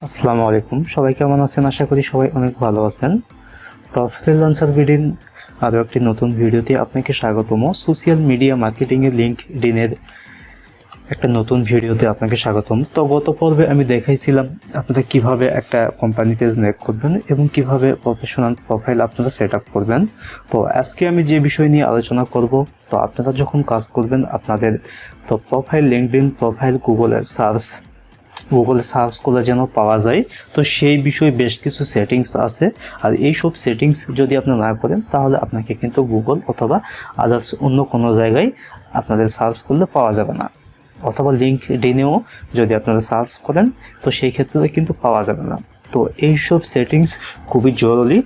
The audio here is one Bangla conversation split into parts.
আসসালামু আলাইকুম, সবাই কেমন আছেন? আশা করি সবাই অনেক ভালো আছেন। ফ্রিল্যান্সার বিডির আরও একটি নতুন ভিডিওতে আপনাকে স্বাগতম। সোশ্যাল মিডিয়া মার্কেটিং এর লিঙ্কডইনের একটা নতুন ভিডিওতে আপনাকে স্বাগতম। তো গত পর্বে আমি দেখাইছিলাম আপনারা কিভাবে একটা কোম্পানি পেজ মেক করবেন এবং কিভাবে প্রফেশনাল প্রোফাইল আপনারা সেট আপ করবেন। তো আজকে আমি যে বিষয় নিয়ে আলোচনা করব, তো আপনারা যখন কাজ করবেন আপনাদের তো প্রোফাইল, লিঙ্কডইন প্রোফাইল গুগলে সার্চ করলে যেন পাওয়া যায়, তো সেই বিষয়ে বেশ কিছু সেটিংস আছে। আর এই সব সেটিংস যদি আপনি না করেন তাহলে আপনাকে কিন্তু গুগল অথবা আদার্স অন্য কোনো জায়গায় আপনাদের সার্চ করলে পাওয়া যাবে না, অথবা লিঙ্কডইনেও যদি আপনারা সার্চ করেন তো সেই ক্ষেত্রে কিন্তু পাওয়া যাবে না। তো এই সব সেটিংস খুবই জরুরি।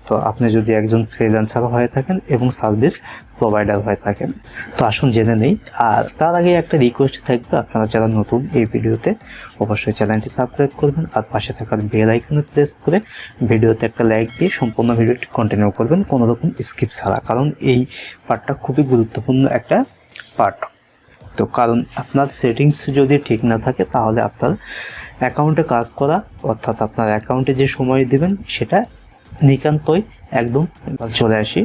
তো আপনি যদি একজন ফ্রিল্যান্সার হয়ে থাকেন এবং সার্ভিস প্রোভাইডার হয়ে থাকেন, তো আসুন জেনে নেই। আর তার আগে একটা রিকোয়েস্ট থাকবে, আপনারা যারা নতুন এই ভিডিওতে অবশ্যই চ্যানেলটি সাবস্ক্রাইব করবেন আর পাশে থাকার বেল আইকনে প্রেস করে ভিডিওতে একটা লাইক দিয়ে সম্পূর্ণ ভিডিওটি কন্টিনিউ করবেন কোনো রকম স্কিপ ছাড়া, কারণ এই পার্টটা খুবই গুরুত্বপূর্ণ একটা পার্ট। তো কারণ আপনার সেটিংস যদি ঠিক না থাকে তাহলে আপনার অ্যাকাউন্টে কাজ করা, অর্থাৎ আপনার অ্যাকাউন্টে যে সময় দিবেন সেটা নিতান্তই একদম চলে আসি।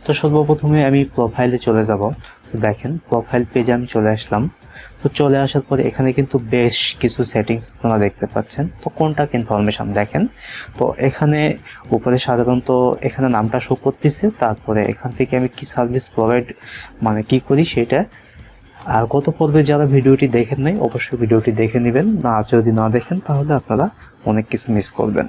তো সর্বপ্রথমে আমি প্রোফাইলে চলে যাব। তো দেখেন প্রোফাইল পেজে আমি চলে আসলাম। তো চলে আসার পরে এখানে কিন্তু বেশ কিছু সেটিংস আপনারা দেখতে পাচ্ছেন। তো কন্টাক্ট ইনফরমেশন দেখেন, তো এখানে উপরে সাধারণত এখানে নামটা শো করতেছে, তারপরে এখান থেকে আমি কি সার্ভিস প্রোভাইড মানে কি করি সেটা। আর গত পর্বে যারা ভিডিওটি দেখেন নাই অবশ্যই ভিডিওটি দেখে নেবেন, না যদি না দেখেন তাহলে আপনারা অনেক কিছু মিস করবেন।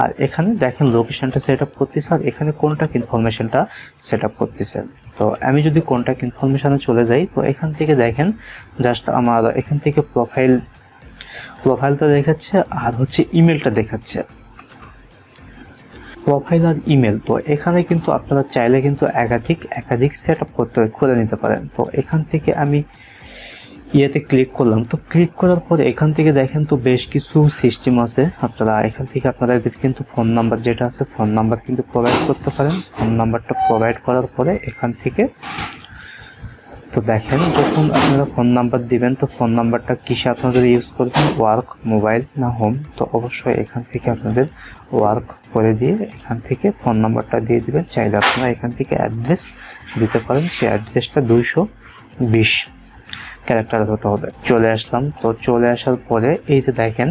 আর এখানে দেখেন লোকেশনটা সেট আপ করতেছে, আর এখানে কন্টাক্ট ইনফরমেশনটা সেট আপ করতেছে। তো আমি যদি কন্টাক্ট ইনফরমেশনে চলে যাই, তো এখান থেকে দেখেন জাস্ট আমার এখান থেকে প্রোফাইলটা দেখাচ্ছে আর হচ্ছে ইমেলটা দেখাচ্ছে, প্রোফাইল আর ইমেল। তো এখানে কিন্তু আপনারা চাইলে কিন্তু একাধিক সেট আপ করে নিতে পারেন। তো এখান থেকে আমি ইয়েতে ক্লিক করলাম। তো ক্লিক করার পরে এখান থেকে দেখেন তো বেশ কিছু সিস্টেম আছে। আপনারা এখান থেকে আপনাদের কিন্তু ফোন নাম্বার যেটা আছে, ফোন নাম্বার কিন্তু প্রোভাইড করতে পারেন। ফোন নাম্বারটা প্রোভাইড করার পরে এখান থেকে তো দেখেন যখন আপনারা ফোন নাম্বার দিবেন, তো ফোন নাম্বারটা কিসে আপনাদের ইউজ করবেন, ওয়ার্ক, মোবাইল না হোম। তো অবশ্যই এখান থেকে আপনাদের ওয়ার্ক করে দিয়ে এখান থেকে ফোন নাম্বারটা দিয়ে দিবেন। চাইলে আপনারা এখান থেকে অ্যাড্রেস দিতে পারেন, সেই অ্যাড্রেসটা 220 ক্যারেক্টার হতে হবে। চলে আসলাম। তো চলে আসার পরে এই যে দেখেন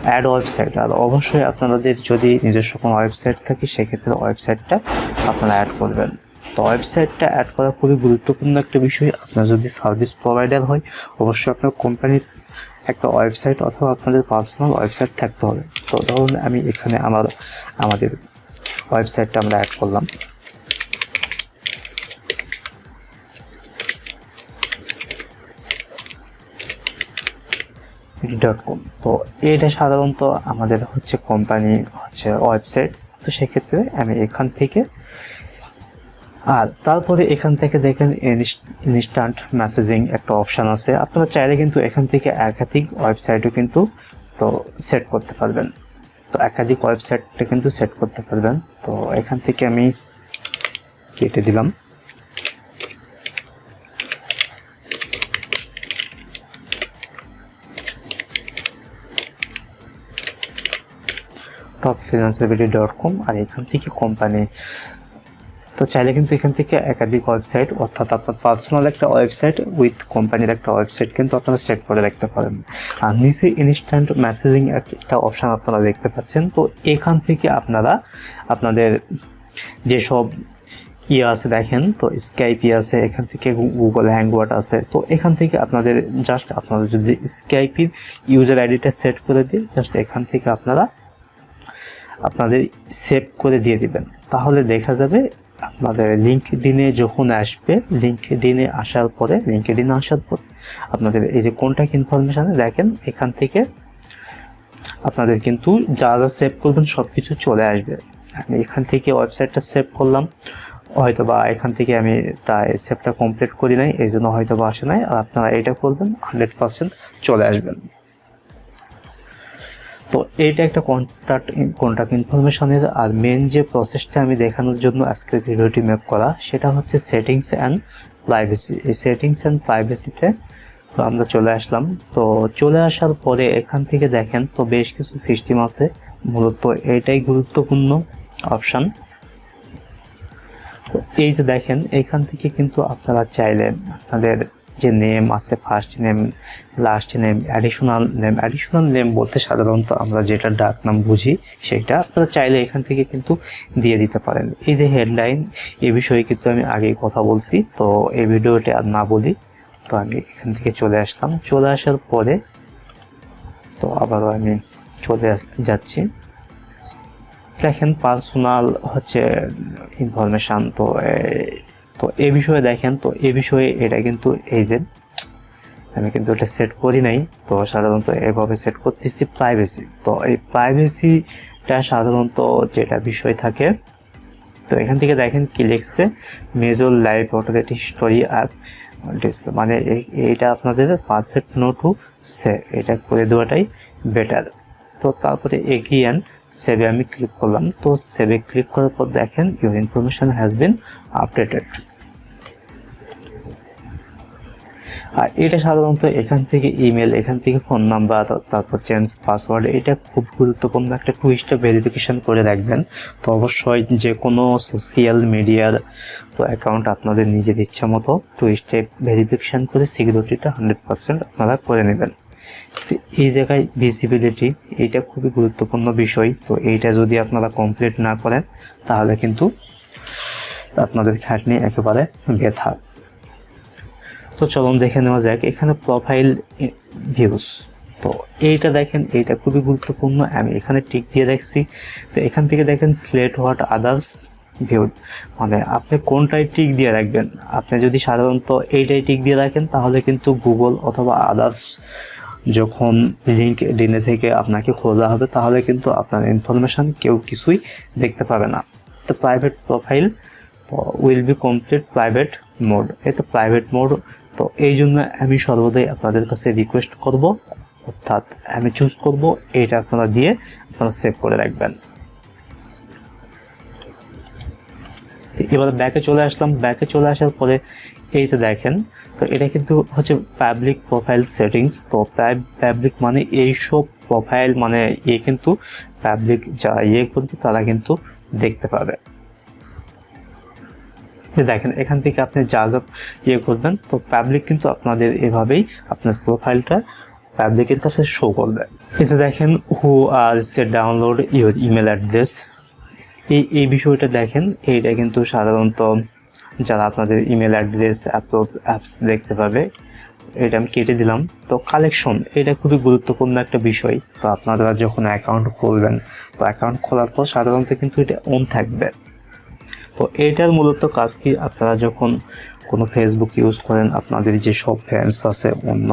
অ্যাড ওয়েবসাইট, আর অবশ্যই আপনাদের যদি নিজস্ব কোনো ওয়েবসাইট থাকে সেক্ষেত্রে ওয়েবসাইটটা আপনারা অ্যাড করবেন। তো ওয়েবসাইটটা অ্যাড করা খুবই গুরুত্বপূর্ণ একটা বিষয়। আপনার যদি সার্ভিস প্রোভাইডার হয় অবশ্যই আপনার কোম্পানির একটা ওয়েবসাইট অথবা আপনাদের পার্সোনাল ওয়েবসাইট থাকতে হবে। তো ধরুন আমি এখানে আমাদের ওয়েবসাইটটা আমরা অ্যাড করলাম। .com। তো এটা সাধারণত আমাদের হচ্ছে কোম্পানি হচ্ছে ওয়েবসাইট। তো সেক্ষেত্রে আমি এখান থেকে, আর তারপরে এখান থেকে দেখেন ইনস্ট্যান্ট মেসেজিং একটা অপশান আছে। আপনারা চাইলে কিন্তু এখান থেকে একাধিক ওয়েবসাইটও কিন্তু তো সেট করতে পারবেন। তো একাধিক ওয়েবসাইটটা কিন্তু সেট করতে পারবেন। তো এখান থেকে আমি কেটে দিলাম। freelancer.com আর এখান থেকে কোম্পানি। তো চাইলে কিন্তু এখান থেকে একাধিক ওয়েবসাইট, অর্থাৎ আপনার পার্সোনাল একটা ওয়েবসাইট উইথ কোম্পানির একটা ওয়েবসাইট কিন্তু আপনারা সেট করে রাখতে পারেন। আর নিচে ইনস্ট্যান্ট মেসেজিং একটা অপশান আপনারা দেখতে পাচ্ছেন। তো এখান থেকে আপনারা আপনাদের যেসব আছে দেখেন, তো স্কাইপ আছে, এখান থেকে গুগল হ্যাংআউট আছে। তো এখান থেকে আপনাদের জাস্ট আপনারা যদি স্কাইপের ইউজার আইডিটা সেট করে দিন, জাস্ট এখান থেকে আপনাদের সেভ করে দিয়ে দিবেন, তাহলে দেখা যাবে আপনাদের লিঙ্কডইনে যখন আসবে, লিঙ্কডইনে আসার পর আপনাদের এই যে কন্টাক্ট ইনফরমেশনে দেখেন এখান থেকে আপনাদের কিন্তু যা যা সেভ করবেন সব কিছু চলে আসবে। আমি এখান থেকে ওয়েবসাইটটা সেভ করলাম, হয়তোবা এখান থেকে আমি সেভটা কমপ্লিট করি নাই, এই জন্য হয়তোবা আসে নাই। আর আপনারা এটা করবেন 100% চলে আসবেন। তো এইটা একটা কন্টাক্ট ইনফরমেশনের। আর মেন যে প্রসেসটা আমি দেখানোর জন্য আজকের ভিডিওটি মেক করা, সেটা হচ্ছে সেটিংস অ্যান্ড প্রাইভেসি। এই সেটিংস অ্যান্ড প্রাইভেসিতে তো আমরা চলে আসলাম। তো চলে আসার পরে এখান থেকে দেখেন তো বেশ কিছু সিস্টেম আছে, মূলত এটাই গুরুত্বপূর্ণ অপশান। তো এই যে দেখেন এখান থেকে কিন্তু আপনারা চাইলে আপনাদের যে নেম আছে, first name, last name, additional name বলতে সাধারণত আমরা যেটা ডাক নাম বুঝি সেটা আপনারা চাইলে এখান থেকে কিন্তু দিয়ে দিতে পারেন। এই যে হেডলাইন, এই বিষয়ে কিন্তু আমি আগেই কথা বলছি, তো এই ভিডিওতে আর না বলি। তো আমি এখান থেকে চলে আসলাম, চলে আসার পরে তো আবারও আমি চলে যাচ্ছি। দেখেন পার্সোনাল হচ্ছে ইনফরমেশান, তো এই বিষয়ে দেখেন, তো এই বিষয়ে এটা কিন্তু এই যে আমি কিন্তু এটা সেট করি নাই, তো সাধারণত এভাবে সেট করতেছি প্রাইভেসি। তো এই প্রাইভেসিটা সাধারণত যেটা বিষয় থাকে, তো এখান থেকে দেখেন কি লিখছে, major live autorate history app display, মানে এইটা আপনাদের পারফেক্ট নো টু সে, এটা করে দেওয়াটাই বেটার। তো তারপরে এগিয়ান সেভে আমি ক্লিক করলাম। তো সেভে ক্লিক করার পর দেখেন your information has been updated. আর এটা সাধারণত এখান থেকে ইমেল, এখান থেকে ফোন নাম্বার, তারপর চেঞ্জ পাসওয়ার্ড, এটা খুব গুরুত্বপূর্ণ একটা 2 স্টেপ ভেরিফিকেশন করে রাখবেন। তো অবশ্যই যে কোনো সোশ্যাল মিডিয়ার তো অ্যাকাউন্ট আপনাদের নিজের ইচ্ছা মতো 2 স্টেপ ভেরিফিকেশন করে সিকিউরিটিটা 100% আপনারা করে নেবেন। এই জায়গায় ভিজিবিলিটি, এটা খুবই গুরুত্বপূর্ণ বিষয়। তো এইটা যদি আপনারা কমপ্লিট না করেন তাহলে কিন্তু আপনাদের খাটনি একেবারে ব্যথা। তো চলুন দেখে নেওয়া যাক এখানে প্রোফাইল ভিউজ। তো এইটা দেখেন, এইটা খুবই গুরুত্বপূর্ণ, আমি এখানে টিক দিয়ে রাখছি। তো এখান থেকে দেখেন সিলেক্ট হোয়াট আদার্স ভিউড, মানে আপনি কোনটাই টিক দিয়ে রাখবেন। আপনি যদি সাধারণত এইটাই টিক দিয়ে রাখেন তাহলে কিন্তু গুগল অথবা আদার্স যখন লিঙ্কডিনে থেকে আপনাকে খোঁজা হবে তাহলে কিন্তু আপনার ইনফরমেশান কেউ কিছুই দেখতে পাবে না। তো প্রাইভেট প্রোফাইল, তো will be complete private mode, এই তো প্রাইভেট মোড। তো এই জন্য আমি সর্বদাই আপনাদের কাছে রিকোয়েস্ট করব, অর্থাৎ আমি চুজ করব এইটা আপনারা দিয়ে আপনারা সেভ করে রাখবেন। এবার ব্যাকে চলে আসলাম, ব্যাকে চলে আসার পরে এই যে দেখেন, তো এটা কিন্তু হচ্ছে পাবলিক প্রোফাইল সেটিংস। তো পাবলিক মানে এইসব প্রোফাইল মানে কিন্তু পাবলিক যারা করবে তারা কিন্তু দেখতে পাবে। দেখেন এখান থেকে আপনি যা যা করবেন, তো পাবলিক কিন্তু আপনাদের এভাবেই আপনার প্রোফাইলটা পাবলিকের কাছে শো করবে। এই যে দেখেন হু আর ডাউনলোড ইউর ইমেল অ্যাড্রেস, এই বিষয়টা দেখেন, এইটা কিন্তু সাধারণত যারা আপনাদের ইমেল অ্যাড্রেস অ্যাপস দেখতে পাবে, এটা আমি কেটে দিলাম। তো কালেকশন, এটা খুবই গুরুত্বপূর্ণ একটা বিষয়। তো আপনারা যখন অ্যাকাউন্ট খুলবেন, তো অ্যাকাউন্ট খোলার পর সাধারণত কিন্তু এটা অন থাকবে। তো এটার মূলত কাজ কি, আপনারা যখন কোনো ফেসবুক ইউজ করেন, আপনাদের যেসব ফ্রেন্ডস আছে, অন্য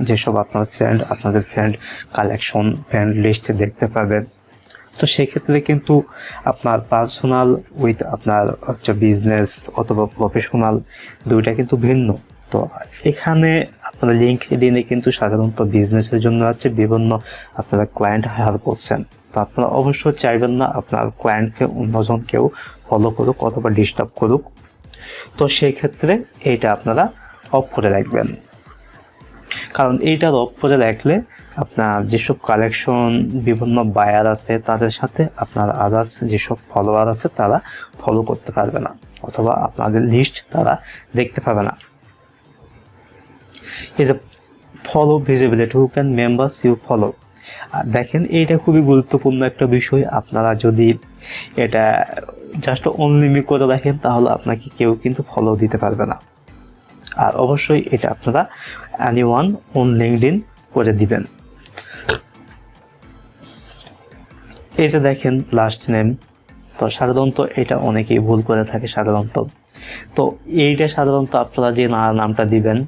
যেসব আপনাদের ফ্রেন্ড কালেকশন, ফ্রেন্ড লিস্টে দেখতে পাবেন। তো সেক্ষেত্রে কিন্তু আপনার পার্সোনাল উইথ আপনার হচ্ছে বিজনেস অথবা প্রফেশনাল দুইটা কিন্তু ভিন্ন। তো এখানে আপনারা লিঙ্কডিনে কিন্তু সাধারণত বিজনেসের জন্য আছে, বিভিন্ন আপনারা ক্লায়েন্ট হায়ার করছেন। তো আপনারা অবশ্যই চাইবেন না আপনার ক্লায়েন্টকে অন্যজন কেউ ফলো করুক অথবা ডিস্টার্ব করুক। তো সেই ক্ষেত্রে এইটা আপনারা অফ করে রাখবেন, কারণ এইটা অফ করে রাখলে আপনার যেসব কালেকশন বিভিন্ন বায়ার আছে তাদের সাথে আপনার আদার্স যেসব ফলোয়ার আছে তারা ফলো করতে পারবে না, অথবা আপনাদের লিস্ট তারা দেখতে পাবে না। এই যে follow visibility, who can members you follow, আর দেখেন এইটা খুবই গুরুত্বপূর্ণ একটা বিষয়। আপনারা যদি এটা জাস্ট অনলিমি করে রাখেন তাহলে আপনাকে কেউ কিন্তু ফলো দিতে পারবে না। আর অবশ্যই এটা আপনারা এনিওয়ান অন লিঙ্কডইন করে দিবেন। এই যে দেখেন লাস্ট নেম, তো সাধারণত এটা অনেকেই ভুল করে থাকে সাধারণত। তো এইটা সাধারণত আপনারা যে নামটা দিবেন,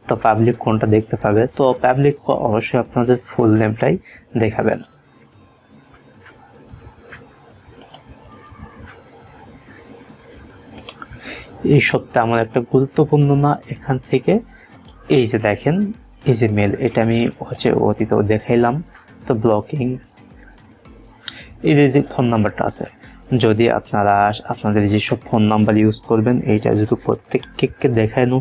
তো পাবলিক কোনটা দেখতে পাবে, তো পাবলিক অবশ্যই আপনাদের ফুল নেমটাই দেখাবেন। এই সবটা আমার একটা গুরুত্বপূর্ণ না। এখান থেকে এই যে দেখেন, এই যে মেল, এটা আমি হচ্ছে অতীতেও দেখাইলাম। তো ব্লকিং, এই যে ফোন নাম্বারটা আছে, যদি আপনারা আপনাদের যেসব ফোন নাম্বার ইউজ করবেন এইটা যদি প্রত্যেককে দেখানো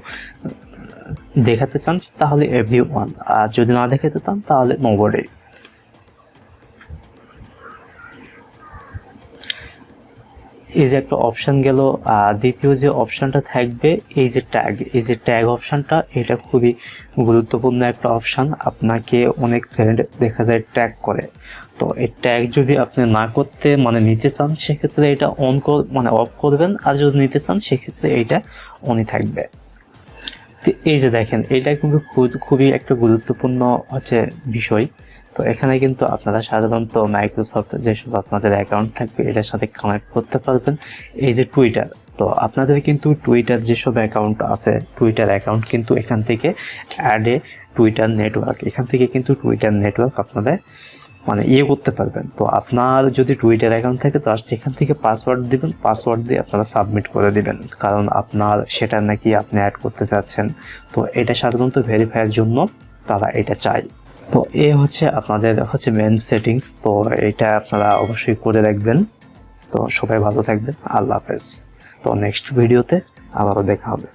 দেখাতে চান তাহলে এভরিওয়ান, আর যদি না দেখাতে চান তাহলে নোবডি। এই যে একটা অপশন গেল। দ্বিতীয় যে অপশনটা থাকবে এই যে ট্যাগ অপশনটা, এটা খুবই গুরুত্বপূর্ণ একটা অপশন। আপনাকে অনেক ফ্রেন্ড দেখা যায় ট্যাগ করে, তো এই ট্যাগ যদি আপনি না করতে নিতে চান সেক্ষেত্রে এটা অফ করবেন, আর যদি নিতে চান সেক্ষেত্রে এইটা অনই থাকবে। তো এই যে দেখেন, এটা কিন্তু খুবই একটা গুরুত্বপূর্ণ বিষয়। তো এখানে কিন্তু আপনারা সাধারণত মাইক্রোসফট যেসব আপনাদের অ্যাকাউন্ট থাকবে এটার সাথে কানেক্ট করতে পারবেন। এই যে টুইটার, তো আপনাদের কিন্তু টুইটার যেসব অ্যাকাউন্ট আছে, টুইটার অ্যাকাউন্ট কিন্তু এখান থেকে অ্যাড এ টুইটার নেটওয়ার্ক, এখান থেকে কিন্তু টুইটার নেটওয়ার্ক আপনাদের করতে পারবেন। তো আপনার যদি টুইটার অ্যাকাউন্ট থাকে তো এখান থেকে পাসওয়ার্ড দিবেন, পাসওয়ার্ড দিয়ে আপনারা সাবমিট করে দিবেন, কারণ আপনার সেটা নাকি আপনি অ্যাড করতে চাচ্ছেন। তো এটা সাধারণত ভেরিফাইয়ের জন্য তারা এটা চায়। তো আপনাদের মেন সেটিংস। তো এটা আপনারা অবশ্যই করে রাখবেন। তো সবাই ভালো থাকবেন, আল্লাহ হাফেজ। তো নেক্সট ভিডিওতে আবারও দেখা হবে।